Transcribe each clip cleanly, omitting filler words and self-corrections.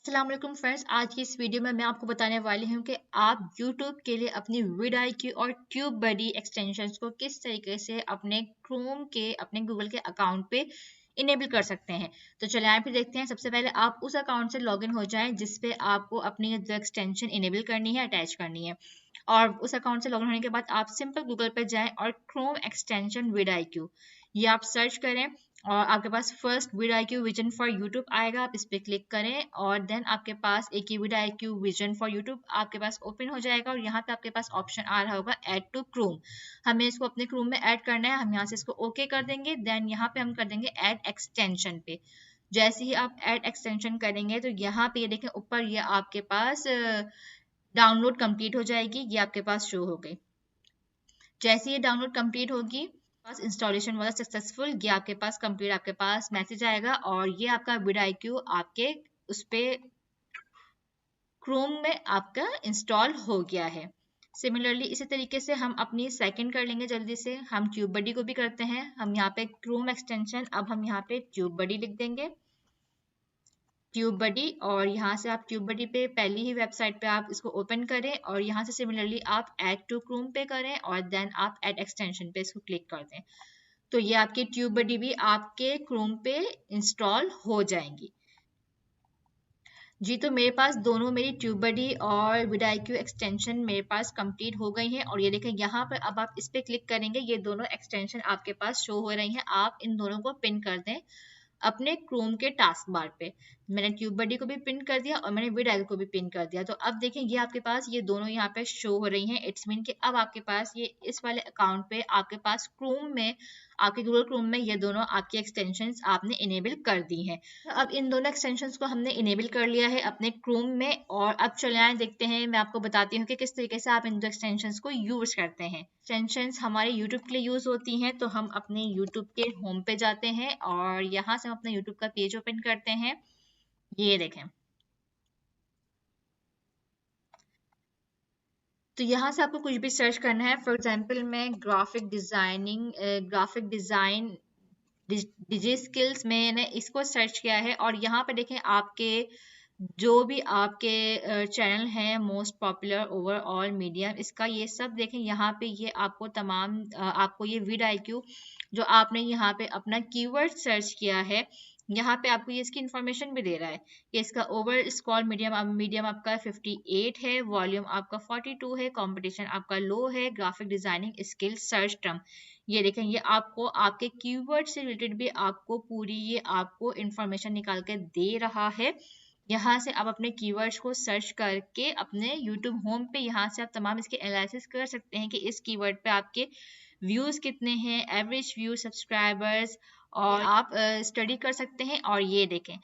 अस्सलाम वालेकुम फ्रेंड्स, आज की इस वीडियो में मैं आपको बताने वाली हूँ कि आप YouTube के लिए अपनी vidIQ और TubeBuddy एक्सटेंशंस को किस तरीके से अपने Chrome के अपने Google के अकाउंट पे इनेबल कर सकते हैं। तो चलिए यहाँ पे देखते हैं। सबसे पहले आप उस अकाउंट से लॉगिन हो जाएं जिस पे आपको अपनी जो एक्सटेंशन इनेबल करनी है, अटैच करनी है। और उस अकाउंट से लॉगिन होने के बाद आप सिंपल गूगल पे जाएं और Chrome एक्सटेंशन vidIQ ये आप सर्च करें और आपके पास first vidIQ vision for YouTube आएगा। आप इस पर क्लिक करें और देन आपके पास एक ही vidIQ विजन फॉर यूट्यूब आपके पास ओपन हो जाएगा और यहाँ पे आपके पास ऑप्शन आ रहा होगा ऐड टू क्रोम। हमें इसको अपने क्रोम में ऐड करना है। हम यहाँ से इसको ओके कर देंगे। देन यहाँ पे हम कर देंगे ऐड एक्सटेंशन पे। जैसे ही आप ऐड एक्सटेंशन करेंगे तो यहाँ पे ये देखें ऊपर ये आपके पास डाउनलोड कंप्लीट हो जाएगी। ये आपके पास शो हो गई। जैसे ये डाउनलोड कंप्लीट होगी पास इंस्टॉलेशन वाला सक्सेसफुल, ये आपके पास कंप्लीट आपके पास मैसेज आएगा और ये आपका vidIQ आपके उस पे क्रोम में आपका इंस्टॉल हो गया है। सिमिलरली इसी तरीके से हम अपनी सेकंड कर लेंगे जल्दी से। हम TubeBuddy को भी करते हैं। हम यहाँ पे क्रोम एक्सटेंशन, अब हम यहाँ पे TubeBuddy लिख देंगे TubeBuddy, और यहाँ से आप TubeBuddy पे पहली ही वेबसाइट पे आप इसको ओपन करें और यहाँ से सिमिलरली आप ऐड टू क्रोम पे करें और देन आप ऐड एक्सटेंशन पे इसको क्लिक कर दें। तो ये आपकी TubeBuddy भी आपके क्रोम पे इंस्टॉल हो जाएंगी। जी, तो मेरे पास दोनों मेरी TubeBuddy और vidIQ एक्सटेंशन मेरे पास कंप्लीट हो गई हैं और ये देखें यहाँ पर अब आप इस पे क्लिक करेंगे, ये दोनों एक्सटेंशन आपके पास शो हो रही हैं। आप इन दोनों को पिन कर दें अपने क्रोम के टास्क बार पे। मैंने TubeBuddy को भी पिन कर दिया और मैंने vidIQ को भी पिन कर दिया। तो अब देखें ये आपके पास ये दोनों यहाँ पे शो हो रही हैं। इट्स मीन कि अब आपके पास ये इस वाले अकाउंट पे आपके पास क्रोम में, आपके गूगल क्रोम में ये दोनों आपकी एक्सटेंशंस आपने इनेबल कर दी हैं। तो अब इन दोनों एक्सटेंशंस को हमने इनेबल कर लिया है अपने क्रोम में और अब चले आए देखते हैं, मैं आपको बताती हूँ कि किस तरीके से आप इन दो एक्सटेंशंस को यूज करते हैं। एक्सटेंशंस हमारे यूट्यूब के लिए यूज होती हैं, तो हम अपने यूट्यूब के होम पे जाते हैं और यहाँ से हम अपना यूट्यूब का पेज ओपन करते हैं। ये देखें, तो यहाँ से आपको कुछ भी सर्च करना है। फॉर एग्जाम्पल मैं ग्राफिक डिजाइन डिजी स्किल्स मैंने इसको सर्च किया है और यहाँ पे देखें आपके जो भी आपके चैनल हैं मोस्ट पॉपुलर ओवरऑल मीडियम, इसका ये सब देखें यहाँ पे ये आपको तमाम आपको ये vidIQ जो आपने यहाँ पे अपना कीवर्ड सर्च किया है, यहाँ पे आपको ये इसकी इंफॉर्मेशन भी दे रहा है कि इसका ओवर स्क्रॉल मीडियम आपका 58 है, वॉल्यूम आपका 42 है, कंपटीशन आपका लो है, graphic designing skill search term. ये देखें ये आपको आपके कीवर्ड से रिलेटेड भी आपको पूरी ये आपको इंफॉर्मेशन निकाल के दे रहा है। यहाँ से आप अपने कीवर्ड्स को सर्च करके अपने YouTube होम पे यहाँ से आप तमाम इसके एनालिसिस कर सकते हैं कि इस कीवर्ड पे आपके व्यूज कितने हैं, एवरेज व्यू, सब्सक्राइबर्स, और आप स्टडी कर सकते हैं। और ये देखें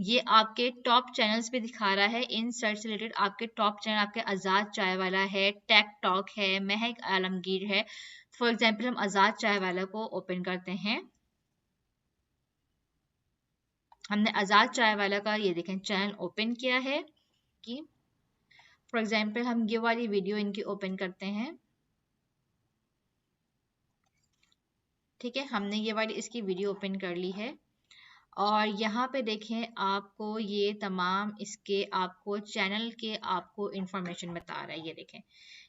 ये आपके टॉप चैनल्स पे दिखा रहा है इन सर्च से रिलेटेड। आपके टॉप चैनल आपके आज़ाद चाय वाला है, टेक टॉक है, महक आलमगीर है। फॉर एग्जाम्पल हम आज़ाद चाय वाला को ओपन करते हैं। हमने आज़ाद चाय वाला का ये देखें चैनल ओपन किया है कि फॉर एग्जाम्पल हम ये वाली वीडियो इनकी ओपन करते हैं। ठीक है, हमने ये वाली इसकी वीडियो ओपन कर ली है और यहाँ पे देखें आपको ये तमाम इसके आपको चैनल के आपको इंफॉर्मेशन बता रहा है। ये देखें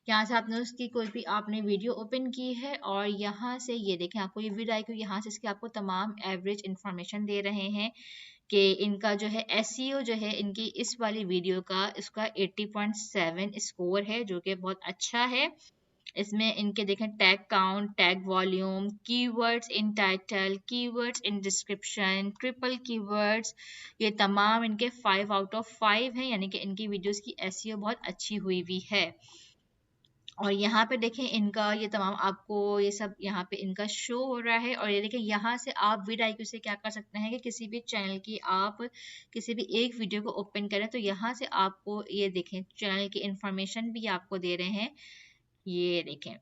यहाँ से आपने उसकी कोई भी आपने वीडियो ओपन की है और यहाँ से ये देखें आपको ये vidIQ यहाँ से इसके आपको तमाम एवरेज इंफॉर्मेशन दे रहे हैं कि इनका जो है SEO जो है इनकी इस वाली वीडियो का इसका 80.7 स्कोर है जो कि बहुत अच्छा है। इसमें इनके देखें tag count, tag volume, keywords in title, keywords in description, triple keywords, ये तमाम इनके 5 आउट ऑफ 5 हैं, यानी कि इनकी वीडियोस की SEO बहुत अच्छी हुई हुई है। और यहाँ पे देखें इनका ये तमाम आपको ये सब यहाँ पे इनका शो हो रहा है। और ये देखें यहाँ से आप vidIQ से क्या कर सकते हैं कि किसी भी चैनल की आप किसी भी एक वीडियो को ओपन करें तो यहाँ से आपको ये देखें चैनल की इंफॉर्मेशन भी आपको दे रहे हैं। ये देखें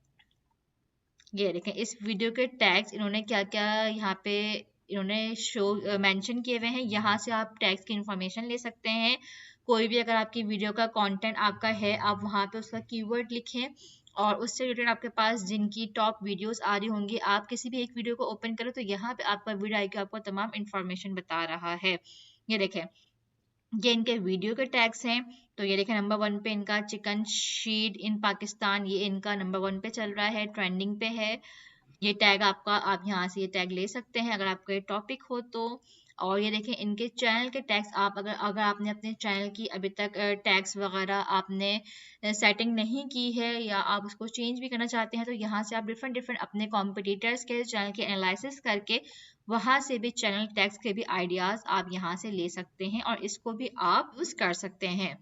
इस वीडियो के टैग्स इन्होंने क्या क्या यहाँ पे इन्होंने शो मेंशन किए हुए हैं। यहाँ से आप टैग्स की इंफॉर्मेशन ले सकते हैं। कोई भी अगर आपकी वीडियो का कंटेंट आपका है आप वहाँ पे उसका कीवर्ड लिखें और उससे रिलेटेड आपके पास जिनकी टॉप वीडियोस आ रही होंगी, आप किसी भी एक वीडियो को ओपन करो तो यहाँ पे आपका vidIQ आपको तमाम इंफॉर्मेशन बता रहा है। ये देखें ये इनके वीडियो के टैग्स हैं। तो ये देखें नंबर 1 पे इनका चिकन शीड इन पाकिस्तान, ये इनका नंबर 1 पे चल रहा है, ट्रेंडिंग पे है ये टैग आपका। आप यहाँ से ये टैग ले सकते हैं अगर आपका ये टॉपिक हो तो। और ये देखें इनके चैनल के टैग्स, आप अगर अगर आपने अपने चैनल की अभी तक टैग्स वगैरह आपने सेटिंग नहीं की है या आप उसको चेंज भी करना चाहते हैं, तो यहाँ से आप डिफरेंट डिफरेंट अपने कॉम्पिटिटर्स के चैनल के एनालिसिस करके वहाँ से भी चैनल टैग्स के भी आइडियाज़ आप यहाँ से ले सकते हैं और इसको भी आप यूज़ कर सकते हैं।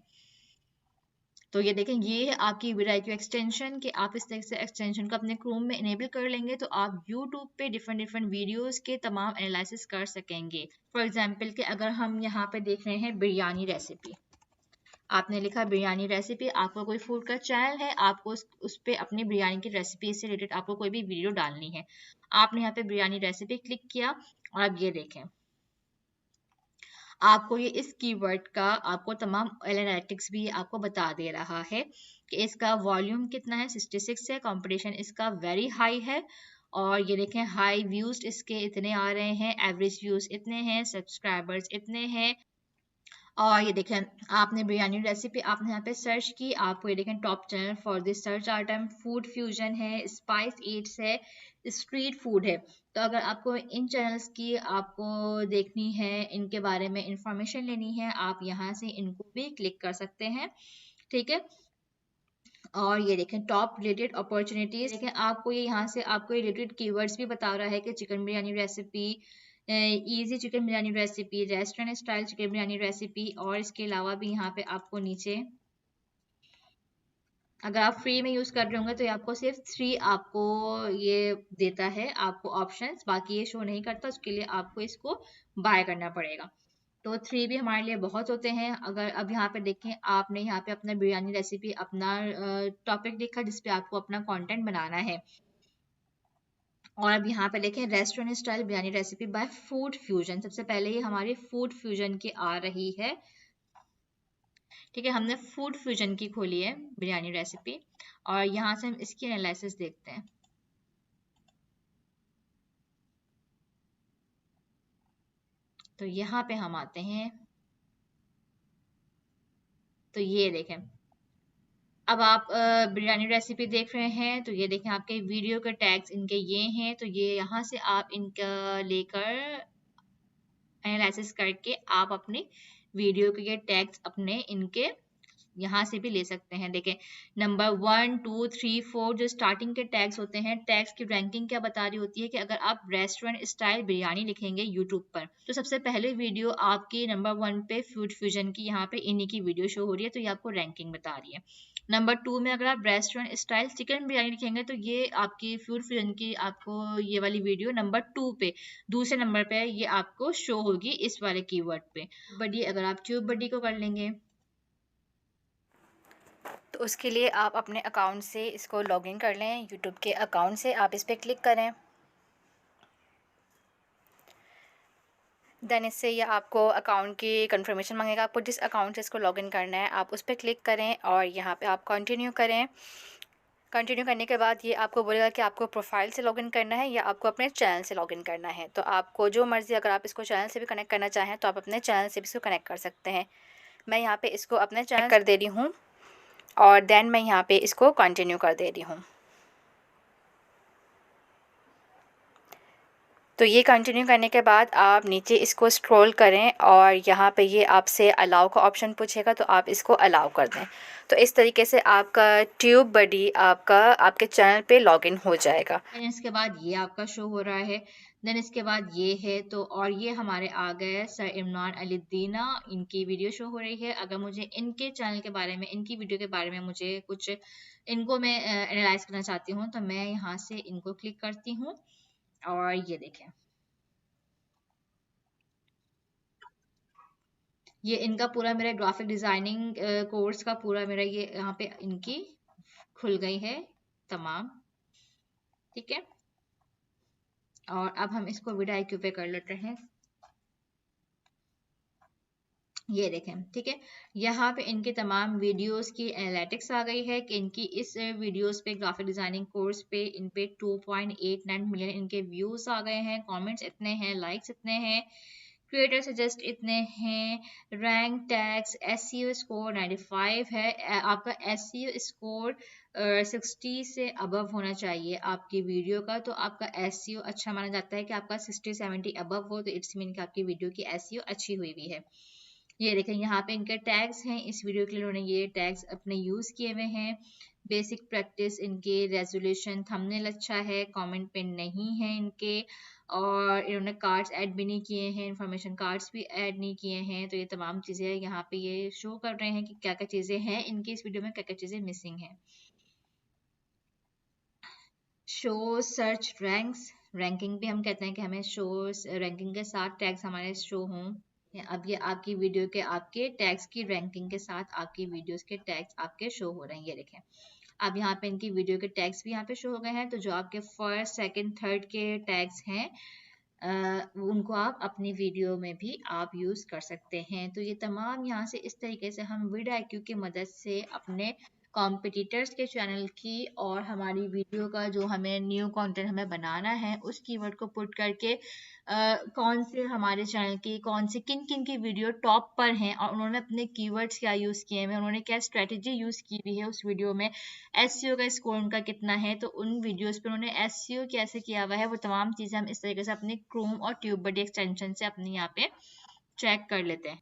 तो ये देखें ये है आपकी vidIQ एक्सटेंशन कि आप इस तरह से एक्सटेंशन को अपने क्रोम में इनेबल कर लेंगे तो आप यूट्यूब पे डिफरेंट डिफरेंट वीडियोस के तमाम एनालिसिस कर सकेंगे। फॉर एग्जांपल कि अगर हम यहाँ पे देख रहे हैं बिरयानी रेसिपी, आपने लिखा बिरयानी रेसिपी, आपका कोई फूड का चैनल है, आपको उस पे अपनी बिरयानी की रेसिपी से रिलेटेड आपको कोई भी वीडियो डालनी है। आपने यहाँ पे बिरयानी रेसिपी क्लिक किया और अब ये देखें आपको ये इस कीवर्ड का आपको तमाम एनालिटिक्स भी आपको बता दे रहा है कि इसका वॉल्यूम कितना है, 66 है, कंपटीशन इसका वेरी हाई है। और ये देखें हाई व्यूज इसके इतने आ रहे हैं, एवरेज व्यूज इतने हैं, सब्सक्राइबर्स इतने हैं। और ये देखें आपने बिरयानी रेसिपी आपने यहाँ पे सर्च की, आपको ये देखें top channel for this search item food fusion है, स्पाइस ईट्स है, स्ट्रीट फूड है। तो अगर आपको इन चैनल्स की आपको देखनी है, इनके बारे में इंफॉर्मेशन लेनी है, आप यहाँ से इनको भी क्लिक कर सकते हैं। ठीक है, और ये देखें टॉप रिलेटेड अपॉर्चुनिटीज देखें, आपको ये यहाँ से आपको ये रिलेटेड कीवर्ड्स भी बता रहा है कि chicken biryani recipe, easy chicken biryani recipe, restaurant style chicken biryani recipe. और इसके अलावा भी यहाँ पे आपको नीचे अगर आप फ्री में यूज कर रहे होंगे तो ये आपको सिर्फ 3 आपको ये देता है आपको ऑप्शंस, बाकी ये शो नहीं करता, उसके लिए आपको इसको बाय करना पड़ेगा। तो 3 भी हमारे लिए बहुत होते हैं। अगर अब यहाँ पे देखें आपने यहाँ पे अपना बिरयानी रेसिपी अपना टॉपिक लिखा जिसपे आपको अपना कंटेंट बनाना है। और अब यहाँ पे देखें restaurant style biryani recipe by Food Fusion, सबसे पहले ये हमारी फूड फ्यूजन की आ रही है। ठीक है, हमने फूड फ्यूजन की खोली है बिरयानी रेसिपी और यहाँ से हम इसकी एनालिसिस देखते हैं। तो यहाँ पे हम आते हैं, तो ये देखें अब आप बिरयानी रेसिपी देख रहे हैं, तो ये देखें आपके वीडियो के टैग्स इनके ये हैं। तो ये यहाँ से आप इनका लेकर एनालिसिस करके आप अपने वीडियो के ये टैग्स अपने इनके यहाँ से भी ले सकते हैं। देखें नंबर 1 2 3 4 जो स्टार्टिंग के टैग्स होते हैं, टैग्स की रैंकिंग क्या बता रही होती है कि अगर आप रेस्टोरेंट स्टाइल बिरयानी लिखेंगे यूट्यूब पर तो सबसे पहले वीडियो आपकी नंबर 1 पे फूड फ्यूजन की यहाँ पे इन्हीं की वीडियो शो हो रही है, तो ये आपको रैंकिंग बता रही है। नंबर 2 में अगर आप रेस्टोरेंट स्टाइल चिकन बिरयानी लिखेंगे तो ये आपकी फूड फ्यूजन की आपको ये वाली वीडियो नंबर 2 पे दूसरे नंबर पे ये आपको शो होगी इस वाले कीवर्ड पे। बडी अगर आप ट्यूब बडी को कर लेंगे तो उसके लिए आप अपने अकाउंट से इसको लॉगिन कर लें। यूट्यूब के अकाउंट से आप इस पर क्लिक करें, देन इससे ये आपको अकाउंट की कंफर्मेशन मांगेगा। आपको जिस अकाउंट से इसको लॉगिन करना है आप उस पर क्लिक करें और यहाँ पे आप कंटिन्यू करें। कंटिन्यू करने के बाद ये आपको बोलेगा कि आपको प्रोफाइल से लॉगिन करना है या आपको अपने चैनल से लॉगिन करना है। तो आपको जो मर्ज़ी, अगर आप इसको चैनल से भी कनेक्ट करना चाहें तो आप अपने चैनल से भी इसको कनेक्ट कर सकते हैं। मैं यहाँ पे इसको अपने चैनल कर दे रही हूँ और देन मैं यहाँ पे इसको कंटिन्यू कर दे रही हूँ। तो ये कंटिन्यू करने के बाद आप नीचे इसको स्क्रॉल करें और यहाँ पे ये आपसे अलाउ का ऑप्शन पूछेगा, तो आप इसको अलाउ कर दें। तो इस तरीके से आपका ट्यूब बडी आपके चैनल पे लॉगिन हो जाएगा। इसके बाद ये आपका शो हो रहा है, देन इसके बाद ये है। तो और ये हमारे आ गए सर इमरान अली दीना, इनकी वीडियो शो हो रही है। अगर मुझे इनके चैनल के बारे में, इनकी वीडियो के बारे में मुझे कुछ इनको मैं एनालाइज करना चाहती हूँ तो मैं यहाँ से इनको क्लिक करती हूँ और ये देखें ये इनका पूरा मेरा ग्राफिक डिजाइनिंग कोर्स का पूरा मेरा ये यहाँ पे इनकी खुल गई है तमाम। ठीक है, और अब हम इसको vidIQ पे कर लेते हैं। ये देखें ठीक है, यहाँ पे इनके तमाम वीडियोस की एनालिटिक्स आ गई है कि इनकी इस वीडियोस पे ग्राफिक डिजाइनिंग कोर्स पे इन पे 2.89 मिलियन इनके व्यूज आ गए हैं, कमेंट्स इतने हैं, लाइक्स इतने हैं, क्रिएटर सजेस्ट इतने हैं, रैंक टैग्स, एसईओ स्कोर 95 है, आपका एसईओ स्कोर 60 से अबव होना चाहिए आपकी वीडियो का, तो आपका एसईओ अच्छा माना जाता है कि आपका 60-70 अबव हो, तो इट्स मीन कि आपकी वीडियो की एसईओ अच्छी हुई हुई है। ये देखें यहाँ पे इनके टैग्स हैं, इस वीडियो के लिए उन्होंने ये टैग्स अपने यूज़ किए हुए हैं। बेसिक प्रैक्टिस, इनके रेजोल्यूशन, थंबनेल अच्छा है, कमेंट पिन नहीं है इनके, और इन्होंने कार्ड्स ऐड भी नहीं किए हैं, इंफॉर्मेशन कार्ड्स भी ऐड नहीं किए हैं। तो ये तमाम चीज़ें यहाँ पे ये शो कर रहे हैं कि क्या क्या चीज़ें हैं इनकी इस वीडियो में, क्या क्या चीज़ें मिसिंग हैं। शो सर्च रैंक्स, रैंकिंग भी हम कहते हैं कि हमें शो रैंकिंग के साथ टैग्स हमारे शो हों। अब ये आपकी वीडियो के आपके टैग्स की रैंकिंग के साथ आपकी वीडियोस के टैग्स आपके शो हो रहे हैं, ये देखें। अब यहाँ पे इनकी वीडियो के टैग्स भी यहाँ पे शो हो गए हैं, तो जो आपके फर्स्ट सेकंड थर्ड के टैग्स हैं उनको आप अपनी वीडियो में भी आप यूज़ कर सकते हैं। तो ये तमाम यहाँ से इस तरीके से हम vidIQ की मदद से अपने कॉम्पिटिटर्स के चैनल की और हमारी वीडियो का जो हमें न्यू कंटेंट हमें बनाना है उस कीवर्ड को पुट करके कौन से हमारे चैनल की कौन से किन किन की वीडियो टॉप पर हैं और उन्होंने अपने कीवर्ड्स क्या यूज़ किए हैं, उन्होंने क्या स्ट्रेटजी यूज़ की हुई है उस वीडियो में, एसईओ का स्कोर उनका कितना है, तो उन वीडियोस पे उन्होंने एसईओ कैसे किया हुआ है, वो तमाम चीज़ें हम इस तरीके से अपने क्रोम और ट्यूबबडी एक्सटेंशन से अपने यहाँ पे चेक कर लेते हैं।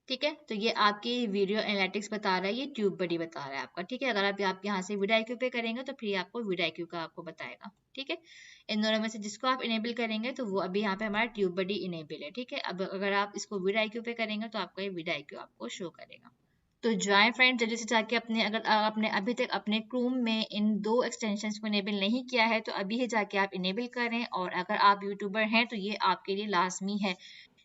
ठीक है, तो ये आपकी वीडियो एनालिटिक्स बता रहा है, ये ट्यूबबडी बता रहा है आपका। ठीक है, अगर आप यहाँ से vidIQ पे करेंगे तो फिर आपको vidIQ का आपको बताएगा। ठीक है, इन दोनों में से जिसको आप इनेबल करेंगे तो वो अभी यहाँ पे हमारा ट्यूबबडी इनेबल है। ठीक है, अब अगर आप इसको vidIQ पे करेंगे तो आपका ये vidIQ आपको शो करेगा। तो जाए फ्रेंड, जल्दी से जाके अपने, अगर आपने अभी तक अपने क्रोम में इन दो एक्सटेंशंस को इनेबल नहीं किया है तो अभी ही जाके आप इनेबल करें, और अगर आप यूट्यूबर हैं तो ये आपके लिए लाजमी है।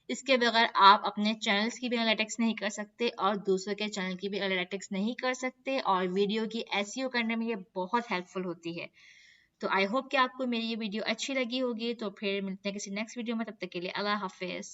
इसके बगैर आप अपने चैनल्स की भी एनालिटिक्स नहीं कर सकते और दूसरों के चैनल की भी एनालिटिक्स नहीं कर सकते, और वीडियो की एसईओ करने में ये बहुत हेल्पफुल होती है। तो आई होप कि आपको मेरी ये वीडियो अच्छी लगी होगी। तो फिर मिलते हैं किसी नेक्स्ट वीडियो में, तब तक के लिए अल्लाह हाफिज़।